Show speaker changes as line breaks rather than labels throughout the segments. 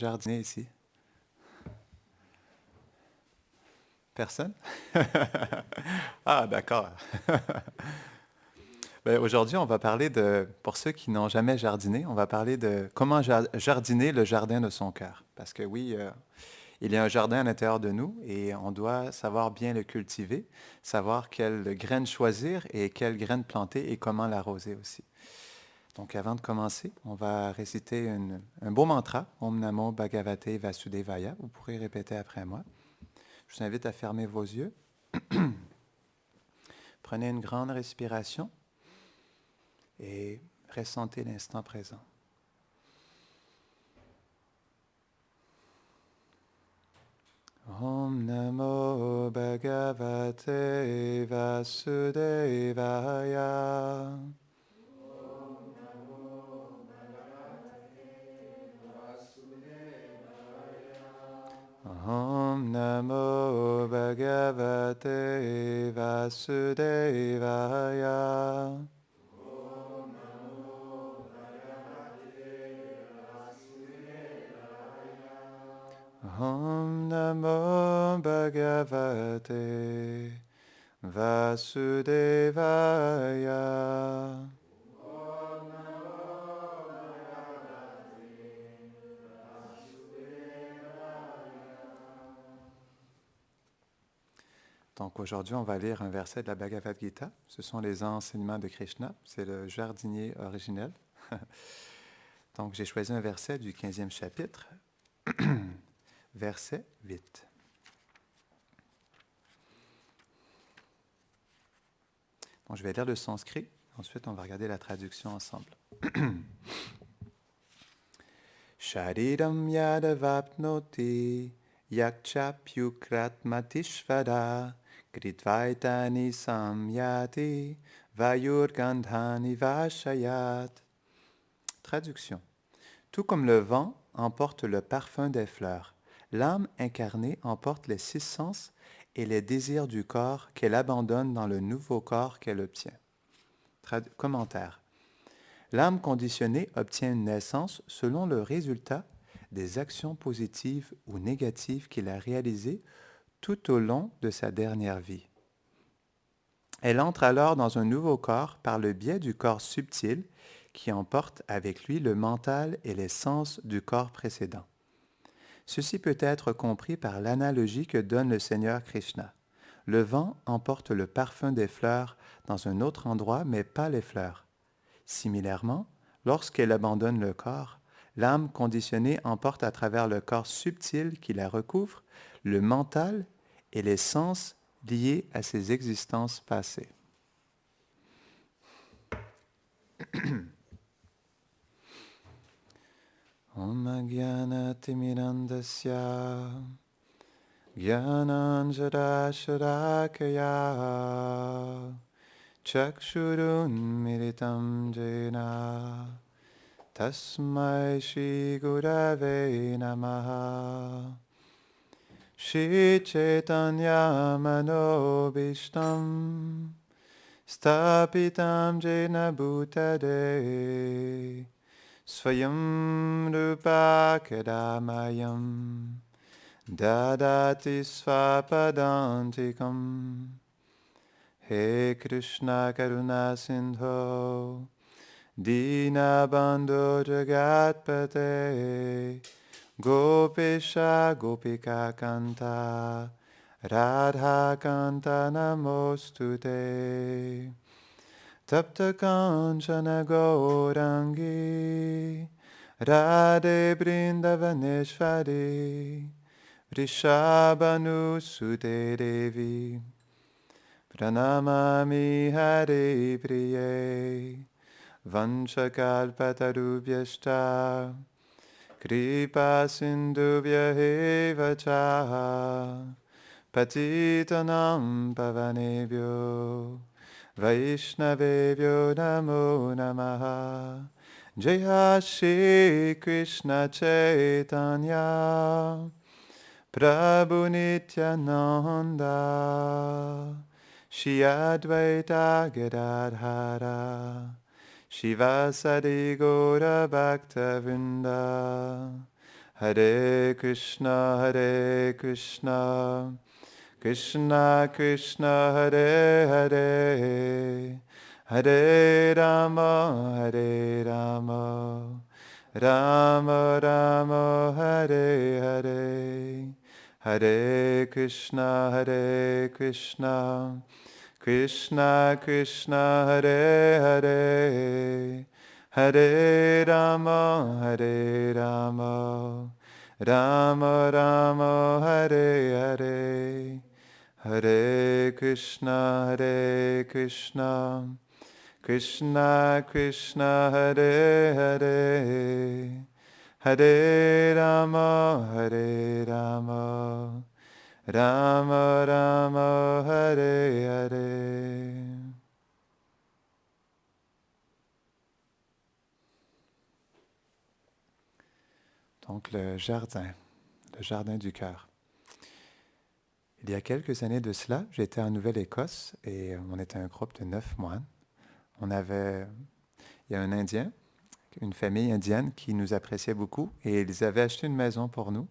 Jardiner ici? Personne? Ah, d'accord. Ben, aujourd'hui, on va parler pour ceux qui n'ont jamais jardiné, on va parler de comment jardiner le jardin de son cœur. Parce que oui, il y a un jardin à l'intérieur de nous et on doit savoir bien le cultiver, savoir quelles graines choisir et quelles graines planter et comment l'arroser aussi. Donc, avant de commencer, on va réciter un beau mantra, Om Namo Bhagavate Vasudevaya. Vous pourrez répéter après moi. Je vous invite à fermer vos yeux. Prenez une grande respiration et ressentez l'instant présent. Om Namo Bhagavate Vasudevaya. Om Namo Bhagavate Vasudevaya. Om Namo Bhagavate Vasudevaya. Donc aujourd'hui, on va lire un verset de la Bhagavad Gita. Ce sont les enseignements de Krishna. C'est le jardinier originel. Donc j'ai choisi un verset du 15e chapitre, verset 8. Donc je vais lire le sanskrit. Ensuite, on va regarder la traduction ensemble. Shariram yadavapnoti yakchapyukratmatishvada kritvaitani samyati vayurgandhani vashayat. Traduction. Tout comme le vent emporte le parfum des fleurs, l'âme incarnée emporte les six sens et les désirs du corps qu'elle abandonne dans le nouveau corps qu'elle obtient. Commentaire. L'âme conditionnée obtient une naissance selon le résultat des actions positives ou négatives qu'il a réalisées tout au long de sa dernière vie. Elle entre alors dans un nouveau corps par le biais du corps subtil qui emporte avec lui le mental et les sens du corps précédent. Ceci peut être compris par l'analogie que donne le Seigneur Krishna. Le vent emporte le parfum des fleurs dans un autre endroit, mais pas les fleurs. Similairement, lorsqu'elle abandonne le corps, l'âme conditionnée emporte à travers le corps subtil qui la recouvre le mental et les sens liés à ses existences passées. Om Jnana Timirandasya Jnananjana Sharakaya Chakshurun Militam Jena Tasmai Shri Gurave Namaha Shri Chaitanya Manobishtam Stapitam Jena Bhutade Swayam Rupa Kadamayam Dadati Svapadantikam He Krishna Karuna Sindho Dinabandho Jagatpate Gopesha Gopika Kanta Radha Kanta Namostute Tapta Kanchana Gaurangi Radhe Brindavaneshwari Vrishabhanusute Devi Pranamami Hare Priye Vanchakalpatarubhyashta Kripa Sindhubhya Cha Patitanam Pavanebhyo Vaishnavebhyo Namo Namaha Jaya Shri Krishna Chaitanya Prabhu Nityananda Shri Advaita Gadadhara Shivasadi Gaura Bhakta Vrinda Hare Krishna, Hare Krishna, Krishna Krishna, Hare Hare, Hare Rama, Hare Rama, Rama Rama, Hare Hare, Hare Krishna, Hare Krishna, Krishna Krishna, Hare Hare, Hare Rama, Hare Rama, Rama Rama, Hare Hare, Hare Krishna, Hare Krishna, Krishna Krishna, Hare Hare, Hare Rama, Hare Rama, Rama Rama, Hare Hare. Donc le jardin du cœur. Il y a quelques années de cela, j'étais en Nouvelle-Écosse et on était un groupe de 9 moines. Il y a un Indien, une famille indienne qui nous appréciait beaucoup et ils avaient acheté une maison pour nous.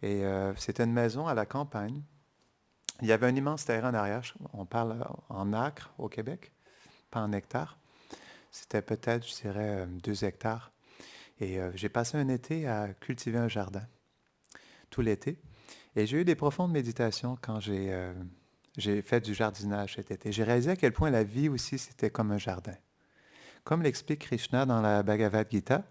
Et c'était une maison à la campagne. Il y avait un immense terrain en arrière. On parle en acres au Québec, pas en hectares. C'était peut-être, je dirais, 2 hectares. Et j'ai passé un été à cultiver un jardin, tout l'été. Et j'ai eu des profondes méditations quand j'ai fait du jardinage cet été. J'ai réalisé à quel point la vie aussi, c'était comme un jardin. Comme l'explique Krishna dans la Bhagavad Gita,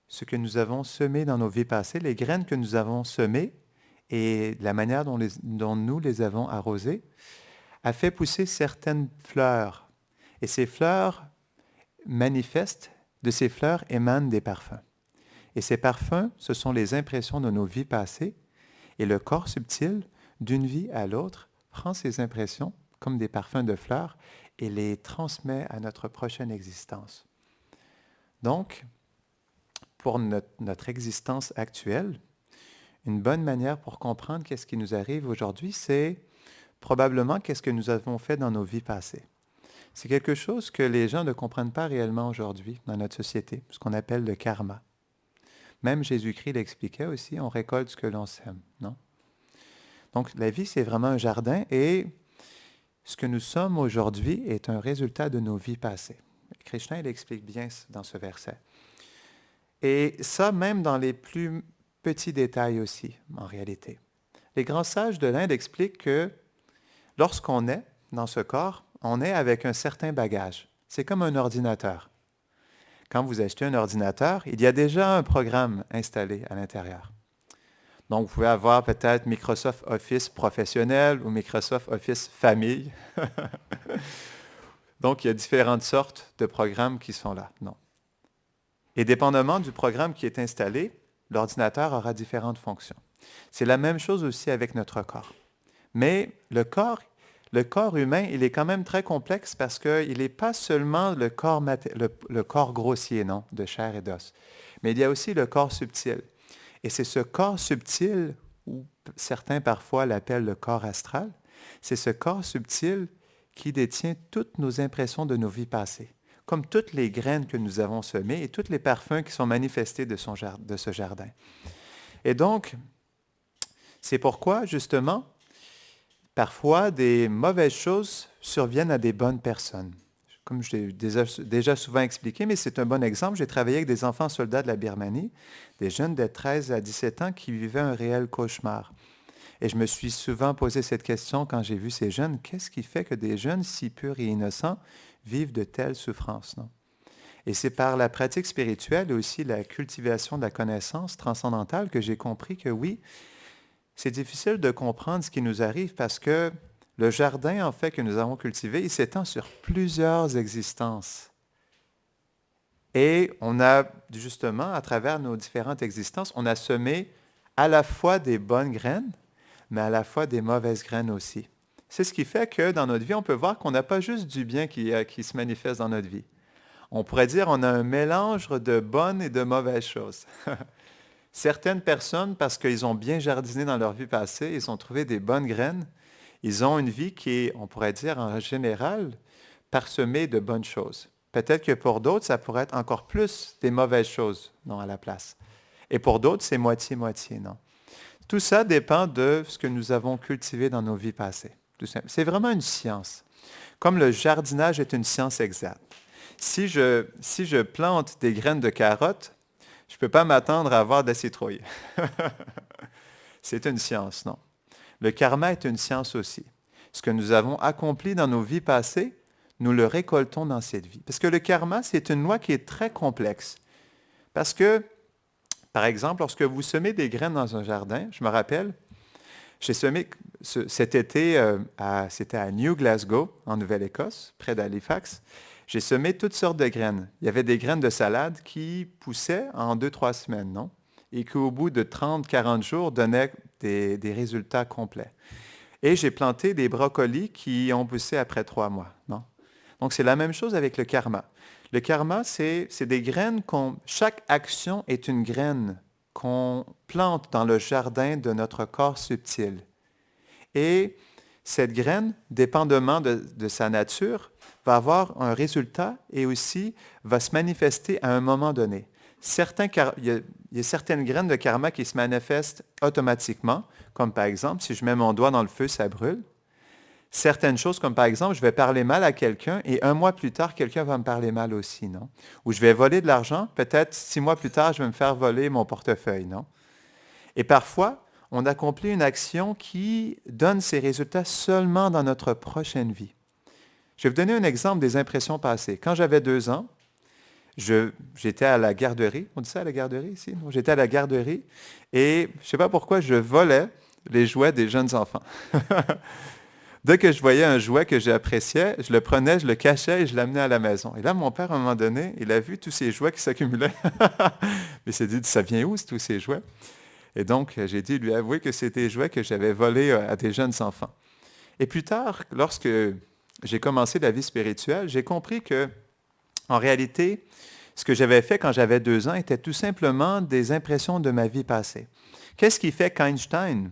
ce que nous avons semé dans nos vies passées, les graines que nous avons semées et la manière dont nous les avons arrosées, a fait pousser certaines fleurs. Et ces fleurs manifestent, de ces fleurs émanent des parfums. Et ces parfums, ce sont les impressions de nos vies passées. Et le corps subtil, d'une vie à l'autre, prend ces impressions comme des parfums de fleurs et les transmet à notre prochaine existence. Donc, pour notre existence actuelle, une bonne manière pour comprendre qu'est-ce qui nous arrive aujourd'hui, c'est probablement qu'est-ce que nous avons fait dans nos vies passées. C'est quelque chose que les gens ne comprennent pas réellement aujourd'hui dans notre société, ce qu'on appelle le karma. Même Jésus-Christ l'expliquait aussi, on récolte ce que l'on sème, non? Donc la vie, c'est vraiment un jardin et ce que nous sommes aujourd'hui est un résultat de nos vies passées. Krishna, il explique bien dans ce verset. Et ça, même dans les plus petits détails aussi, en réalité. Les grands sages de l'Inde expliquent que lorsqu'on est dans ce corps, on est avec un certain bagage. C'est comme un ordinateur. Quand vous achetez un ordinateur, il y a déjà un programme installé à l'intérieur. Donc, vous pouvez avoir peut-être Microsoft Office professionnel ou Microsoft Office famille. Donc, il y a différentes sortes de programmes qui sont là. Non. Et dépendamment du programme qui est installé, l'ordinateur aura différentes fonctions. C'est la même chose aussi avec notre corps. Mais le corps humain, il est quand même très complexe parce qu'il n'est pas seulement le corps grossier, non, de chair et d'os, mais il y a aussi le corps subtil. Et c'est ce corps subtil, ou certains parfois l'appellent le corps astral, c'est ce corps subtil qui détient toutes nos impressions de nos vies passées, comme toutes les graines que nous avons semées et tous les parfums qui sont manifestés de ce jardin. Et donc, c'est pourquoi, justement, parfois, des mauvaises choses surviennent à des bonnes personnes. Comme je l'ai déjà souvent expliqué, mais c'est un bon exemple. J'ai travaillé avec des enfants soldats de la Birmanie, des jeunes de 13 à 17 ans qui vivaient un réel cauchemar. Et je me suis souvent posé cette question quand j'ai vu ces jeunes. Qu'est-ce qui fait que des jeunes si purs et innocents vivent de telles souffrances, non? Et c'est par la pratique spirituelle et aussi la cultivation de la connaissance transcendantale que j'ai compris que oui, c'est difficile de comprendre ce qui nous arrive parce que le jardin, en fait, que nous avons cultivé, il s'étend sur plusieurs existences. Et on a, justement, à travers nos différentes existences, on a semé à la fois des bonnes graines, mais à la fois des mauvaises graines aussi. C'est ce qui fait que dans notre vie, on peut voir qu'on n'a pas juste du bien qui se manifeste dans notre vie. On pourrait dire qu'on a un mélange de bonnes et de mauvaises choses. Certaines personnes, parce qu'ils ont bien jardiné dans leur vie passée, ils ont trouvé des bonnes graines, ils ont une vie qui est, on pourrait dire en général, parsemée de bonnes choses. Peut-être que pour d'autres, ça pourrait être encore plus des mauvaises choses, non, à la place. Et pour d'autres, c'est moitié-moitié, non? Tout ça dépend de ce que nous avons cultivé dans nos vies passées. Tout simple. C'est vraiment une science. Comme le jardinage est une science exacte. Si je plante des graines de carottes, je ne peux pas m'attendre à avoir de la citrouille. C'est une science, non? Le karma est une science aussi. Ce que nous avons accompli dans nos vies passées, nous le récoltons dans cette vie. Parce que le karma, c'est une loi qui est très complexe. Parce que, par exemple, lorsque vous semez des graines dans un jardin, je me rappelle, j'ai semé cet été, c'était à New Glasgow, en Nouvelle-Écosse, près d'Halifax. J'ai semé toutes sortes de graines. Il y avait des graines de salade qui poussaient en 2-3 semaines, non? Et qui, au bout de 30-40 jours, donnaient des résultats complets. Et j'ai planté des brocolis qui ont poussé après 3 mois, non? Donc, c'est la même chose avec le karma. Le karma, c'est des graines chaque action est une graine qu'on plante dans le jardin de notre corps subtil. Et cette graine, dépendamment de sa nature, va avoir un résultat et aussi va se manifester à un moment donné. Il y a certaines graines de karma qui se manifestent automatiquement, comme par exemple, si je mets mon doigt dans le feu, ça brûle. Certaines choses, comme par exemple, je vais parler mal à quelqu'un et 1 mois plus tard, quelqu'un va me parler mal aussi, non? Ou je vais voler de l'argent, peut-être 6 mois plus tard, je vais me faire voler mon portefeuille, non? Et parfois, on accomplit une action qui donne ses résultats seulement dans notre prochaine vie. Je vais vous donner un exemple des impressions passées. Quand j'avais 2 ans, j'étais à la garderie. On dit ça à la garderie ici? Non, j'étais à la garderie et je ne sais pas pourquoi je volais les jouets des jeunes enfants. Dès que je voyais un jouet que j'appréciais, je le prenais, je le cachais et je l'amenais à la maison. Et là, mon père, à un moment donné, il a vu tous ces jouets qui s'accumulaient. Mais il s'est dit, ça vient où, tous ces jouets? Et donc, j'ai dû lui avouer que c'était des jouets que j'avais volés à des jeunes enfants. Et plus tard, lorsque j'ai commencé la vie spirituelle, j'ai compris que, en réalité, ce que j'avais fait quand j'avais 2 ans était tout simplement des impressions de ma vie passée. Qu'est-ce qui fait qu'Einstein,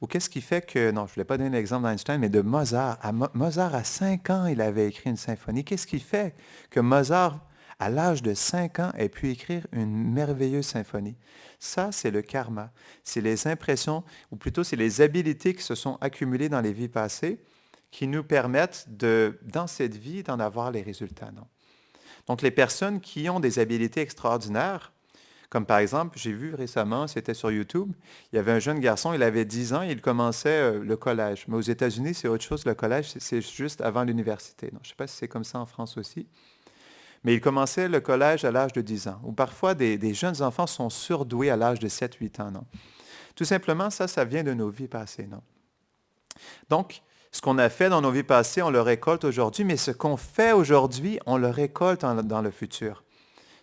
ou qu'est-ce qui fait que, non, je ne voulais pas donner l'exemple d'Einstein, mais de Mozart. Mozart, à 5 ans, il avait écrit une symphonie. Qu'est-ce qui fait que Mozart, à l'âge de 5 ans, ait pu écrire une merveilleuse symphonie? Ça, c'est le karma. C'est les impressions, ou plutôt c'est les habiletés qui se sont accumulées dans les vies passées qui nous permettent, dans cette vie, d'en avoir les résultats, non? Donc, les personnes qui ont des habiletés extraordinaires, comme par exemple, j'ai vu récemment, c'était sur YouTube, il y avait un jeune garçon, il avait 10 ans, il commençait le collège. Mais aux États-Unis, c'est autre chose, le collège, c'est juste avant l'université. Donc, je ne sais pas si c'est comme ça en France aussi. Mais il commençait le collège à l'âge de 10 ans. Ou parfois, des jeunes enfants sont surdoués à l'âge de 7-8 ans, non? Tout simplement, ça vient de nos vies passées, non? Donc, ce qu'on a fait dans nos vies passées, on le récolte aujourd'hui, mais ce qu'on fait aujourd'hui, on le récolte dans le futur.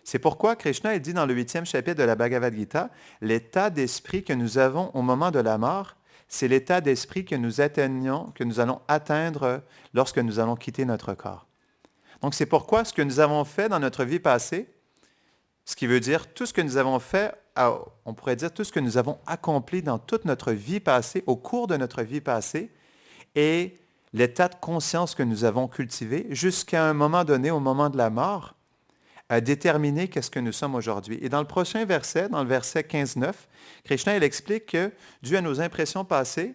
C'est pourquoi Krishna dit dans le 8e chapitre de la Bhagavad Gita, l'état d'esprit que nous avons au moment de la mort, c'est l'état d'esprit que nous allons atteindre lorsque nous allons quitter notre corps. Donc c'est pourquoi ce que nous avons fait dans notre vie passée, ce qui veut dire tout ce que nous avons fait, on pourrait dire tout ce que nous avons accompli dans toute notre vie passée, au cours de notre vie passée, et l'état de conscience que nous avons cultivé jusqu'à un moment donné, au moment de la mort, à déterminer qu'est-ce que nous sommes aujourd'hui. Et dans le prochain verset, dans le verset 15-9, Krishna, il explique que, dû à nos impressions passées,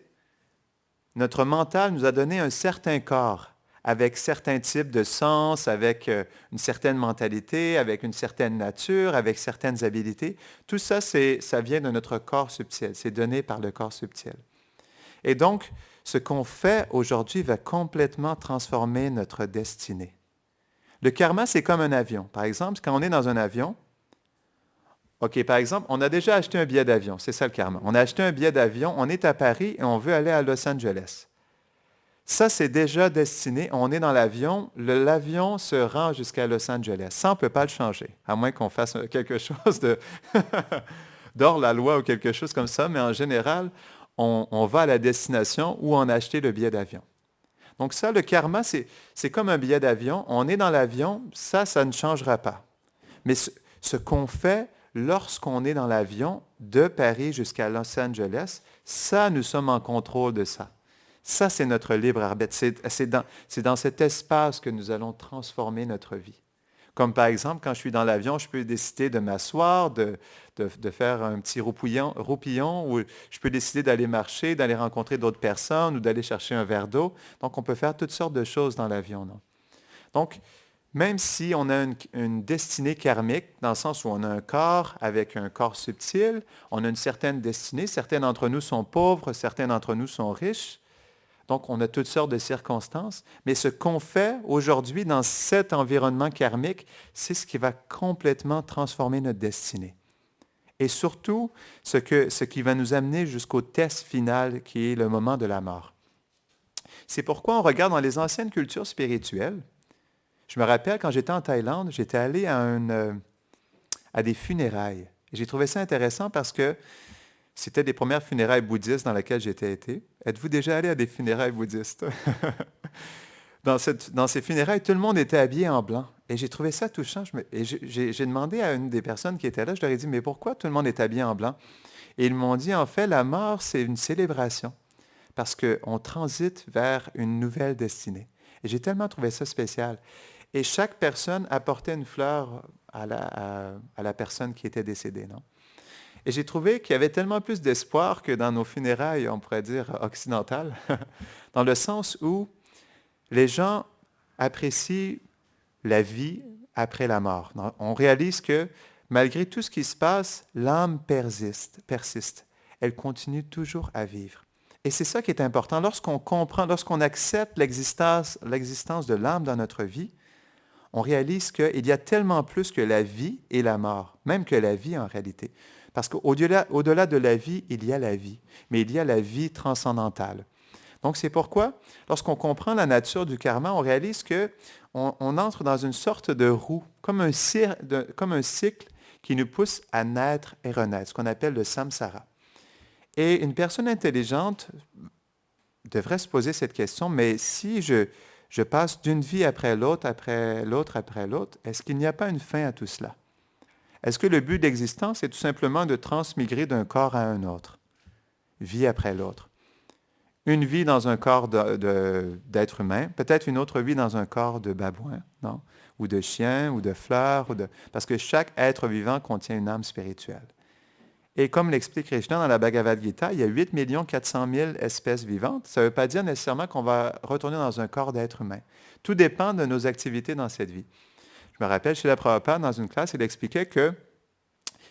notre mental nous a donné un certain corps, avec certains types de sens, avec une certaine mentalité, avec une certaine nature, avec certaines habilités. Tout ça, ça vient de notre corps subtil. C'est donné par le corps subtil. Et donc, ce qu'on fait aujourd'hui va complètement transformer notre destinée. Le karma, c'est comme un avion. Par exemple, quand on est dans un avion, OK, par exemple, on a déjà acheté un billet d'avion. C'est ça le karma. On a acheté un billet d'avion, on est à Paris et on veut aller à Los Angeles. Ça, c'est déjà destiné. On est dans l'avion. L'avion se rend jusqu'à Los Angeles. Ça, on ne peut pas le changer, à moins qu'on fasse quelque chose d'hors la loi ou quelque chose comme ça. Mais en général, on va à la destination où on a acheté le billet d'avion. Donc ça, le karma, c'est comme un billet d'avion. On est dans l'avion, ça ne changera pas. Mais ce qu'on fait lorsqu'on est dans l'avion de Paris jusqu'à Los Angeles, ça, nous sommes en contrôle de ça. Ça, c'est notre libre arbitre. C'est dans cet espace que nous allons transformer notre vie. Comme par exemple, quand je suis dans l'avion, je peux décider de m'asseoir, de faire un petit roupillon, ou je peux décider d'aller marcher, d'aller rencontrer d'autres personnes ou d'aller chercher un verre d'eau. Donc, on peut faire toutes sortes de choses dans l'avion, non? Donc, même si on a une destinée karmique, dans le sens où on a un corps avec un corps subtil, on a une certaine destinée, certains d'entre nous sont pauvres, certains d'entre nous sont riches, donc on a toutes sortes de circonstances, mais ce qu'on fait aujourd'hui dans cet environnement karmique, c'est ce qui va complètement transformer notre destinée. Et surtout, ce qui va nous amener jusqu'au test final, qui est le moment de la mort. C'est pourquoi on regarde dans les anciennes cultures spirituelles. Je me rappelle, quand j'étais en Thaïlande, j'étais allé à des funérailles. Et j'ai trouvé ça intéressant parce que c'était des premières funérailles bouddhistes dans lesquelles j'étais été. Êtes-vous déjà allé à des funérailles bouddhistes? Dans ces funérailles, tout le monde était habillé en blanc. Et j'ai trouvé ça touchant. J'ai demandé à une des personnes qui était là, je leur ai dit, mais pourquoi tout le monde est habillé en blanc? Et ils m'ont dit, en fait, la mort, c'est une célébration parce qu'on transite vers une nouvelle destinée. Et j'ai tellement trouvé ça spécial. Et chaque personne apportait une fleur à la personne qui était décédée, non? Et j'ai trouvé qu'il y avait tellement plus d'espoir que dans nos funérailles, on pourrait dire occidentales, dans le sens où les gens apprécient la vie après la mort. On réalise que malgré tout ce qui se passe, l'âme persiste. Elle continue toujours à vivre. Et c'est ça qui est important. Lorsqu'on comprend, lorsqu'on accepte l'existence de l'âme dans notre vie, on réalise qu'il y a tellement plus que la vie et la mort, même que la vie en réalité. Parce qu'au-delà de la vie, il y a la vie, mais il y a la vie transcendantale. Donc c'est pourquoi, lorsqu'on comprend la nature du karma, on réalise qu'on entre dans une sorte de roue, comme un cycle qui nous pousse à naître et renaître, ce qu'on appelle le samsara. Et une personne intelligente devrait se poser cette question, mais si je passe d'une vie après l'autre, est-ce qu'il n'y a pas une fin à tout cela? Est-ce que le but d'existence est tout simplement de transmigrer d'un corps à un autre, vie après l'autre? Une vie dans un corps d'être humain, peut-être une autre vie dans un corps de babouin, non? Ou de chien, ou de fleur, parce que chaque être vivant contient une âme spirituelle. Et comme l'explique Krishna dans la Bhagavad Gita, il y a 8 400 000 espèces vivantes. Ça ne veut pas dire nécessairement qu'on va retourner dans un corps d'être humain. Tout dépend de nos activités dans cette vie. Je me rappelle, chez la Prabhupada, dans une classe, il expliquait que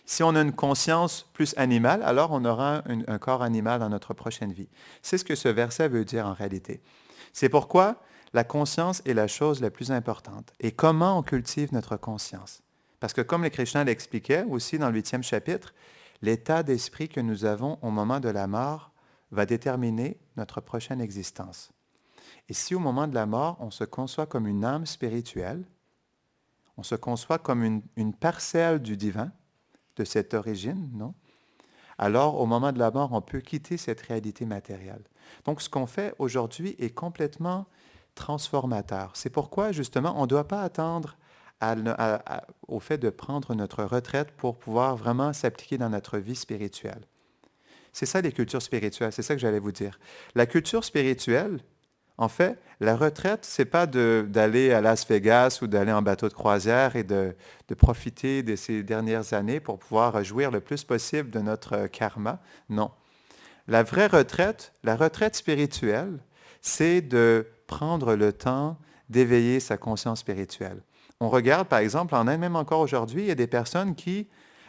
si on a une conscience plus animale, alors on aura un corps animal dans notre prochaine vie. C'est ce que ce verset veut dire en réalité. C'est pourquoi la conscience est la chose la plus importante. Et comment on cultive notre conscience? Parce que comme le Krishna l'expliquait aussi dans le 8e chapitre, l'état d'esprit que nous avons au moment de la mort va déterminer notre prochaine existence. Et si au moment de la mort, on se conçoit comme une âme spirituelle, on se conçoit comme une parcelle du divin, de cette origine, non? Alors, au moment de la mort, on peut quitter cette réalité matérielle. Donc, ce qu'on fait aujourd'hui est complètement transformateur. C'est pourquoi, justement, on ne doit pas attendre au fait de prendre notre retraite pour pouvoir vraiment s'appliquer dans notre vie spirituelle. C'est ça les cultures spirituelles, c'est ça que j'allais vous dire. La culture spirituelle, en fait, la retraite, ce n'est pas d'aller à Las Vegas ou d'aller en bateau de croisière et de profiter de ces dernières années pour pouvoir jouir le plus possible de notre karma. Non. La vraie retraite, la retraite spirituelle, c'est de prendre le temps d'éveiller sa conscience spirituelle. On regarde, par exemple, en Inde, même encore aujourd'hui, il y a des personnes qui,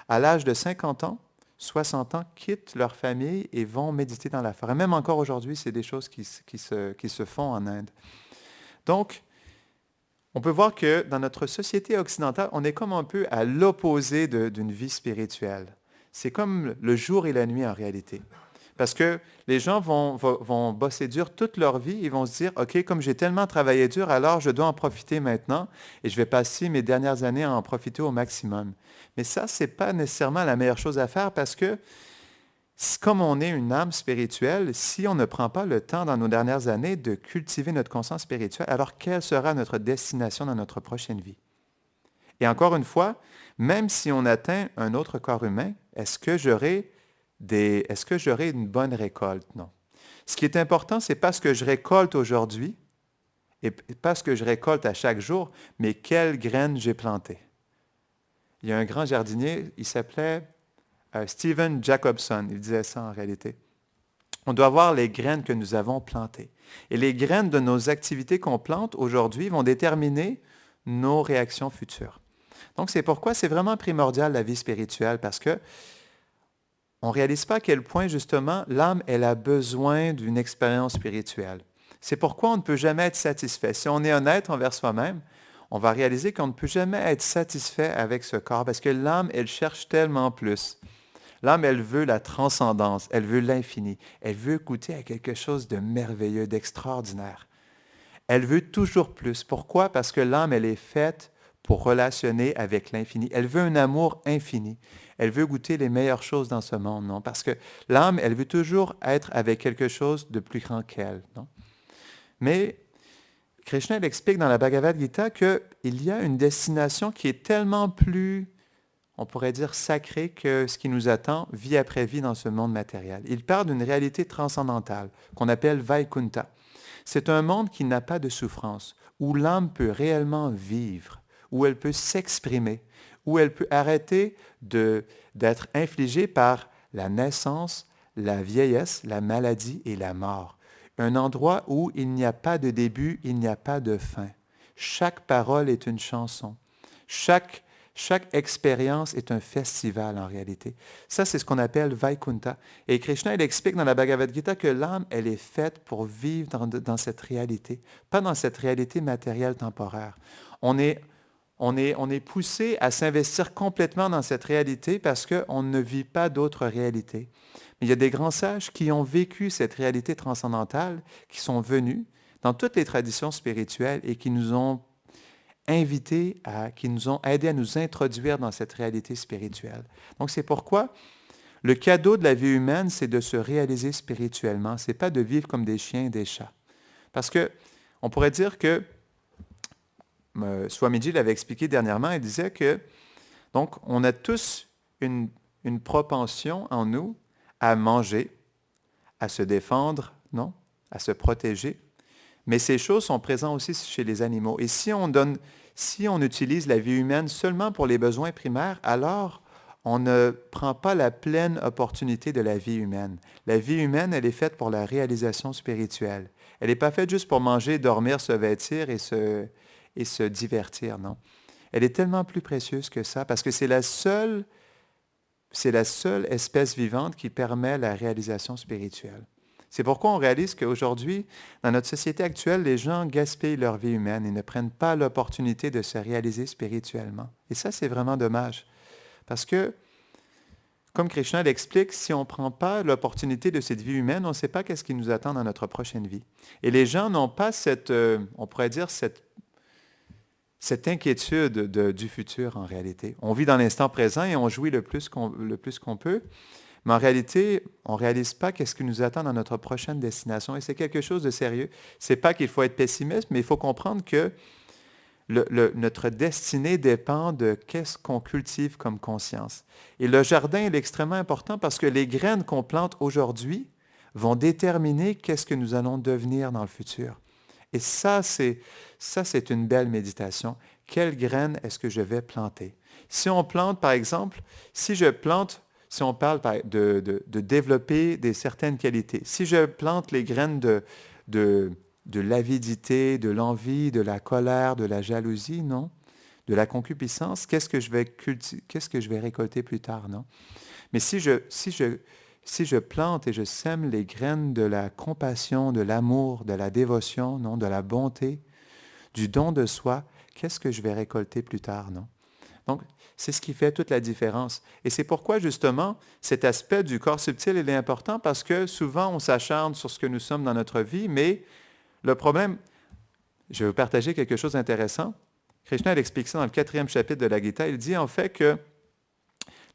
à l'âge de 50 ans, 60 ans, quittent leur famille et vont méditer dans la forêt. Même encore aujourd'hui, c'est des choses qui se font en Inde. Donc, on peut voir que dans notre société occidentale, on est comme un peu à l'opposé d'une vie spirituelle. C'est comme le jour et la nuit en réalité. Parce que les gens vont bosser dur toute leur vie, ils vont se dire, OK, comme j'ai tellement travaillé dur, alors je dois en profiter maintenant et je vais passer mes dernières années à en profiter au maximum. Mais ça, ce n'est pas nécessairement la meilleure chose à faire parce que, comme on est une âme spirituelle, si on ne prend pas le temps dans nos dernières années de cultiver notre conscience spirituelle, alors quelle sera notre destination dans notre prochaine vie? Et encore une fois, même si on atteint un autre corps humain, est-ce que j'aurai une bonne récolte? Non. Ce qui est important, ce n'est pas ce que je récolte aujourd'hui, Et pas ce que je récolte à chaque jour, mais quelles graines j'ai plantées. Il y a un grand jardinier, il s'appelait Stephen Jacobson, il disait ça en réalité. On doit voir les graines que nous avons plantées. Et les graines de nos activités qu'on plante aujourd'hui vont déterminer nos réactions futures. Donc, c'est pourquoi c'est vraiment primordial la vie spirituelle, parce que on ne réalise pas à quel point, justement, l'âme, elle a besoin d'une expérience spirituelle. C'est pourquoi on ne peut jamais être satisfait. Si on est honnête envers soi-même, on va réaliser qu'on ne peut jamais être satisfait avec ce corps, parce que l'âme, elle cherche tellement plus. L'âme, elle veut la transcendance, elle veut l'infini, elle veut goûter à quelque chose de merveilleux, d'extraordinaire. Elle veut toujours plus. Pourquoi? Parce que l'âme, elle est faite pour relationner avec l'infini. Elle veut un amour infini. Elle veut goûter les meilleures choses dans ce monde, non? Parce que l'âme, elle veut toujours être avec quelque chose de plus grand qu'elle, non? Mais Krishna il explique dans la Bhagavad Gita qu'il y a une destination qui est tellement plus, on pourrait dire, sacrée que ce qui nous attend vie après vie dans ce monde matériel. Il parle d'une réalité transcendantale qu'on appelle Vaikunta. C'est un monde qui n'a pas de souffrance, où l'âme peut réellement vivre, où elle peut s'exprimer, où elle peut arrêter d'être infligée par la naissance, la vieillesse, la maladie et la mort. Un endroit où il n'y a pas de début, il n'y a pas de fin. Chaque parole est une chanson. Chaque expérience est un festival en réalité. Ça, c'est ce qu'on appelle Vaikunta. Et Krishna, il explique dans la Bhagavad Gita que l'âme, elle est faite pour vivre dans cette réalité, pas dans cette réalité matérielle temporaire. On est poussé à s'investir complètement dans cette réalité parce qu'on ne vit pas d'autre réalité. Mais il y a des grands sages qui ont vécu cette réalité transcendantale, qui sont venus dans toutes les traditions spirituelles et qui nous ont qui nous ont aidés à nous introduire dans cette réalité spirituelle. Donc c'est pourquoi le cadeau de la vie humaine, c'est de se réaliser spirituellement. Ce n'est pas de vivre comme des chiens et des chats. Parce que on pourrait dire que Swamiji l'avait expliqué dernièrement, il disait que donc on a tous une propension en nous à manger, à se défendre, non, à se protéger. Mais ces choses sont présentes aussi chez les animaux. Et si on utilise la vie humaine seulement pour les besoins primaires, alors on ne prend pas la pleine opportunité de la vie humaine. La vie humaine, elle est faite pour la réalisation spirituelle. Elle n'est pas faite juste pour manger, dormir, se vêtir et se divertir, non. Elle est tellement plus précieuse que ça parce que c'est la seule espèce vivante qui permet la réalisation spirituelle. C'est pourquoi on réalise qu'aujourd'hui, dans notre société actuelle, les gens gaspillent leur vie humaine et ne prennent pas l'opportunité de se réaliser spirituellement. Et ça, c'est vraiment dommage. Parce que, comme Krishna l'explique, si on ne prend pas l'opportunité de cette vie humaine, on ne sait pas qu'est-ce qui nous attend dans notre prochaine vie. Et les gens n'ont pas on pourrait dire, cette inquiétude du futur en réalité. On vit dans l'instant présent et on jouit le plus qu'on peut. Mais en réalité, on ne réalise pas qu'est-ce qui nous attend dans notre prochaine destination. Et c'est quelque chose de sérieux. Ce n'est pas qu'il faut être pessimiste, mais il faut comprendre que notre destinée dépend de qu'est-ce qu'on cultive comme conscience. Et le jardin est extrêmement important parce que les graines qu'on plante aujourd'hui vont déterminer qu'est-ce que nous allons devenir dans le futur. Et ça, c'est une belle méditation. Quelle graine est-ce que je vais planter? Si on plante, par exemple, si on parle de développer certaines qualités, si je plante les graines de l'avidité, de l'envie, de la colère, de la jalousie, non? De la concupiscence, qu'est-ce que je vais récolter plus tard, non? Mais si je plante et je sème les graines de la compassion, de l'amour, de la dévotion, non? De la bonté, du don de soi, qu'est-ce que je vais récolter plus tard, non? Donc, c'est ce qui fait toute la différence. Et c'est pourquoi, justement, cet aspect du corps subtil, il est important parce que souvent, on s'acharne sur ce que nous sommes dans notre vie, mais le problème, je vais vous partager quelque chose d'intéressant. Krishna il explique ça dans le 4e chapitre de la Gita. Il dit en fait que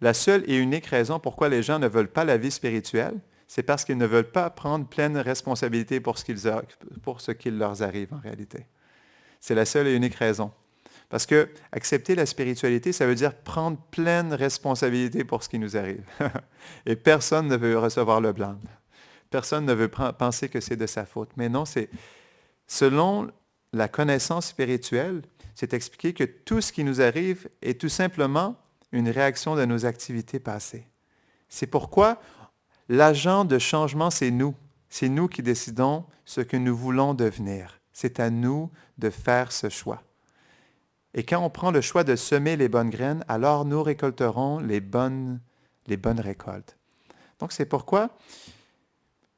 la seule et unique raison pourquoi les gens ne veulent pas la vie spirituelle, c'est parce qu'ils ne veulent pas prendre pleine responsabilité pour ce qu'il leur arrive en réalité. C'est la seule et unique raison. Parce que accepter la spiritualité, ça veut dire prendre pleine responsabilité pour ce qui nous arrive. Et personne ne veut recevoir le blâme. Personne ne veut penser que c'est de sa faute. Mais non, c'est selon la connaissance spirituelle, c'est expliquer que tout ce qui nous arrive est tout simplement une réaction de nos activités passées. C'est pourquoi l'agent de changement, c'est nous. C'est nous qui décidons ce que nous voulons devenir. C'est à nous de faire ce choix. Et quand on prend le choix de semer les bonnes graines, alors nous récolterons les bonnes récoltes. Donc c'est pourquoi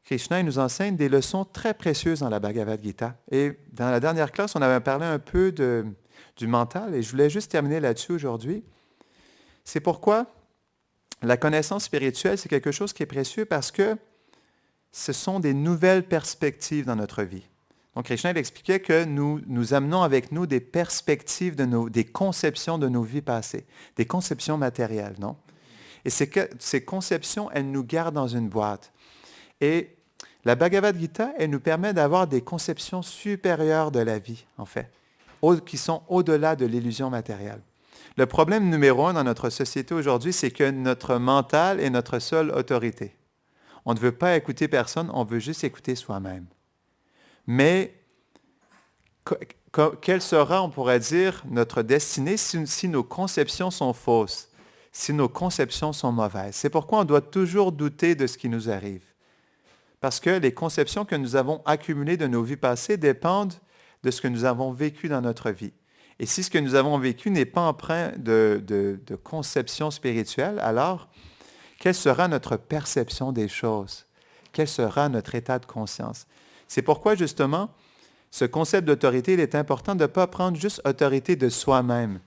Krishna nous enseigne des leçons très précieuses dans la Bhagavad Gita. Et dans la dernière classe, on avait parlé un peu du mental, et je voulais juste terminer là-dessus aujourd'hui. C'est pourquoi la connaissance spirituelle, c'est quelque chose qui est précieux parce que ce sont des nouvelles perspectives dans notre vie. Donc, Krishna il expliquait que nous amenons avec nous des perspectives, des conceptions de nos vies passées, des conceptions matérielles, non? Et ces conceptions, elles nous gardent dans une boîte. Et la Bhagavad Gita, elle nous permet d'avoir des conceptions supérieures de la vie, en fait, qui sont au-delà de l'illusion matérielle. Le problème numéro 1 dans notre société aujourd'hui, c'est que notre mental est notre seule autorité. On ne veut pas écouter personne, on veut juste écouter soi-même. Mais quelle sera, on pourrait dire, notre destinée si nos conceptions sont fausses, si nos conceptions sont mauvaises? C'est pourquoi on doit toujours douter de ce qui nous arrive. Parce que les conceptions que nous avons accumulées de nos vies passées dépendent de ce que nous avons vécu dans notre vie. Et si ce que nous avons vécu n'est pas empreint de conception spirituelle, alors quelle sera notre perception des choses? Quel sera notre état de conscience? C'est pourquoi, justement, ce concept d'autorité, il est important de ne pas prendre juste autorité de soi-même.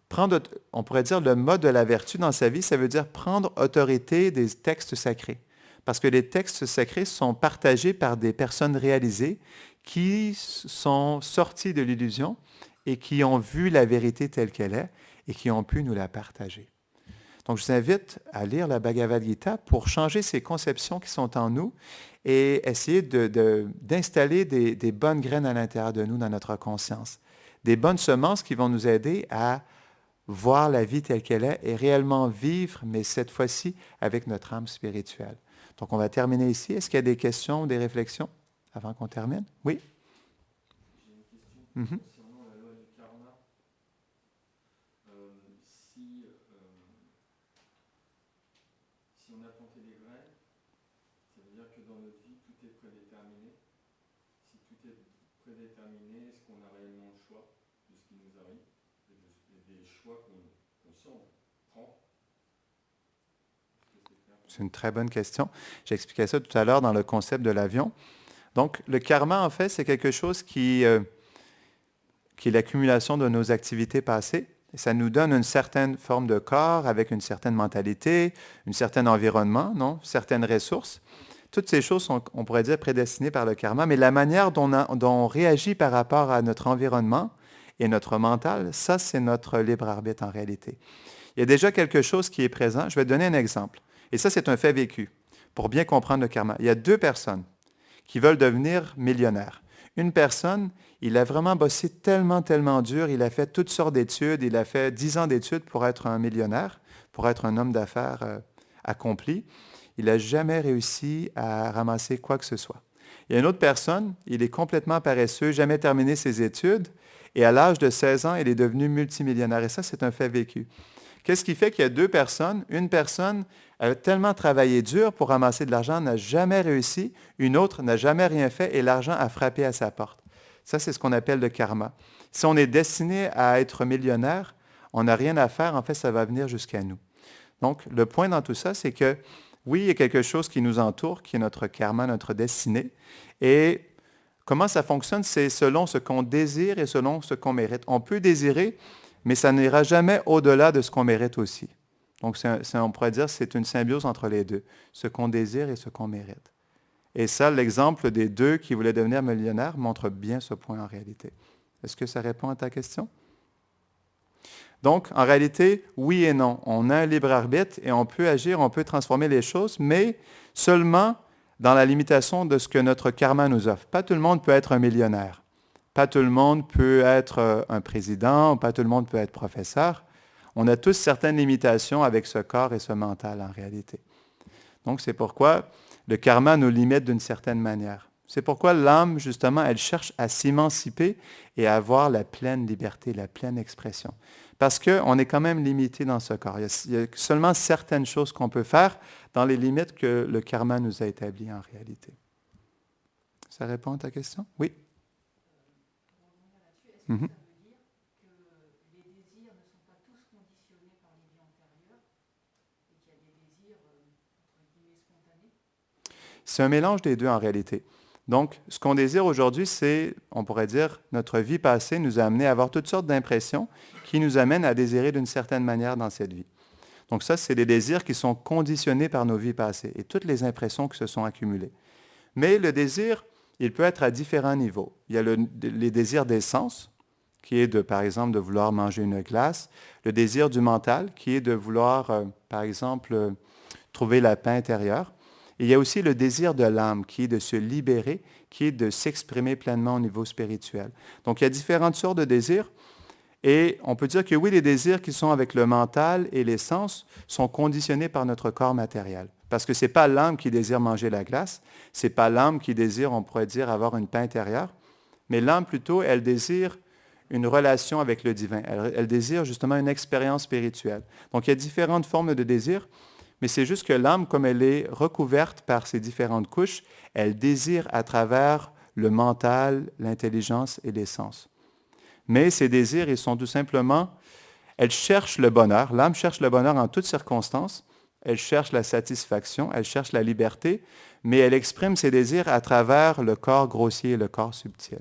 Prendre, on pourrait dire, le mode de la vertu dans sa vie, ça veut dire prendre autorité des textes sacrés. Parce que les textes sacrés sont partagés par des personnes réalisées qui sont sorties de l'illusion et qui ont vu la vérité telle qu'elle est et qui ont pu nous la partager. Donc, je vous invite à lire la Bhagavad Gita pour changer ces conceptions qui sont en nous et essayer d'installer des bonnes graines à l'intérieur de nous, dans notre conscience. Des bonnes semences qui vont nous aider à voir la vie telle qu'elle est et réellement vivre, mais cette fois-ci avec notre âme spirituelle. Donc, on va terminer ici. Est-ce qu'il y a des questions ou des réflexions avant qu'on termine? Oui?
J'ai une question concernant la loi du karma. Si on a planté des graines, ça veut dire que dans notre vie, tout est prédéterminé. Si tout est prédéterminé, est-ce qu'on a réellement le choix de ce qui nous arrive et des choix qu'on prend?
C'est une très bonne question. J'expliquais ça tout à l'heure dans le concept de l'avion. Donc, le karma, en fait, c'est quelque chose qui est l'accumulation de nos activités passées. Et ça nous donne une certaine forme de corps avec une certaine mentalité, un certain environnement, non? Certaines ressources. Toutes ces choses sont, on pourrait dire, prédestinées par le karma, mais la manière dont on réagit par rapport à notre environnement et notre mental, ça, c'est notre libre arbitre en réalité. Il y a déjà quelque chose qui est présent. Je vais te donner un exemple. Et ça, c'est un fait vécu pour bien comprendre le karma. Il y a 2 personnes qui veulent devenir millionnaires. Une personne, il a vraiment bossé tellement dur, il a fait toutes sortes d'études, il a fait 10 ans d'études pour être un millionnaire, pour être un homme d'affaires accompli. Il n'a jamais réussi à ramasser quoi que ce soit. Il y a une autre personne, il est complètement paresseux, jamais terminé ses études, et à l'âge de 16 ans, il est devenu multimillionnaire. Et ça, c'est un fait vécu. Qu'est-ce qui fait qu'il y a 2 personnes? Une personne a tellement travaillé dur pour ramasser de l'argent, n'a jamais réussi. Une autre n'a jamais rien fait et l'argent a frappé à sa porte. Ça, c'est ce qu'on appelle le karma. Si on est destiné à être millionnaire, on n'a rien à faire. En fait, ça va venir jusqu'à nous. Donc, le point dans tout ça, c'est que oui, il y a quelque chose qui nous entoure, qui est notre karma, notre destinée. Et comment ça fonctionne? C'est selon ce qu'on désire et selon ce qu'on mérite. On peut désirer, mais ça n'ira jamais au-delà de ce qu'on mérite aussi. Donc, on pourrait dire que c'est une symbiose entre les deux, ce qu'on désire et ce qu'on mérite. Et ça, l'exemple des 2 qui voulaient devenir millionnaires montre bien ce point en réalité. Est-ce que ça répond à ta question? Donc, en réalité, oui et non. On a un libre arbitre et on peut agir, on peut transformer les choses, mais seulement dans la limitation de ce que notre karma nous offre. Pas tout le monde peut être un millionnaire. Pas tout le monde peut être un président, pas tout le monde peut être professeur. On a tous certaines limitations avec ce corps et ce mental en réalité. Donc, c'est pourquoi le karma nous limite d'une certaine manière. C'est pourquoi l'âme, justement, elle cherche à s'émanciper et à avoir la pleine liberté, la pleine expression. Parce qu'on est quand même limité dans ce corps. Il y a seulement certaines choses qu'on peut faire dans les limites que le karma nous a établies en réalité. Ça répond à ta question? Oui. Mhm. C'est un mélange des deux en réalité. Donc, ce qu'on désire aujourd'hui, c'est, on pourrait dire, notre vie passée nous a amené à avoir toutes sortes d'impressions qui nous amènent à désirer d'une certaine manière dans cette vie. Donc ça, c'est des désirs qui sont conditionnés par nos vies passées et toutes les impressions qui se sont accumulées. Mais le désir, il peut être à différents niveaux. Il y a les désirs des sens, qui est de, par exemple, de vouloir manger une glace. Le désir du mental, qui est de vouloir, par exemple, trouver la paix intérieure. Et il y a aussi le désir de l'âme, qui est de se libérer, qui est de s'exprimer pleinement au niveau spirituel. Donc, il y a différentes sortes de désirs. Et on peut dire que oui, les désirs qui sont avec le mental et les sens sont conditionnés par notre corps matériel. Parce que ce n'est pas l'âme qui désire manger la glace, ce n'est pas l'âme qui désire, on pourrait dire, avoir une paix intérieure, mais l'âme plutôt, elle désire une relation avec le divin. Elle désire justement une expérience spirituelle. Donc il y a différentes formes de désir, mais c'est juste que l'âme, comme elle est recouverte par ces différentes couches, elle désire à travers le mental, l'intelligence et les sens. Mais ces désirs, ils sont tout simplement, elle cherche le bonheur. L'âme cherche le bonheur en toutes circonstances. Elle cherche la satisfaction, elle cherche la liberté, mais elle exprime ses désirs à travers le corps grossier et le corps subtil.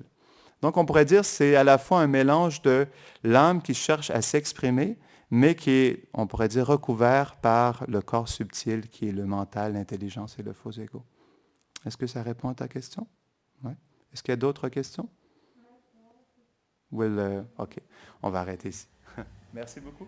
Donc, on pourrait dire que c'est à la fois un mélange de l'âme qui cherche à s'exprimer, mais qui est, on pourrait dire, recouvert par le corps subtil qui est le mental, l'intelligence et le faux ego. Est-ce que ça répond à ta question? Ouais. Est-ce qu'il y a d'autres questions? OK, on va arrêter ici. Merci beaucoup.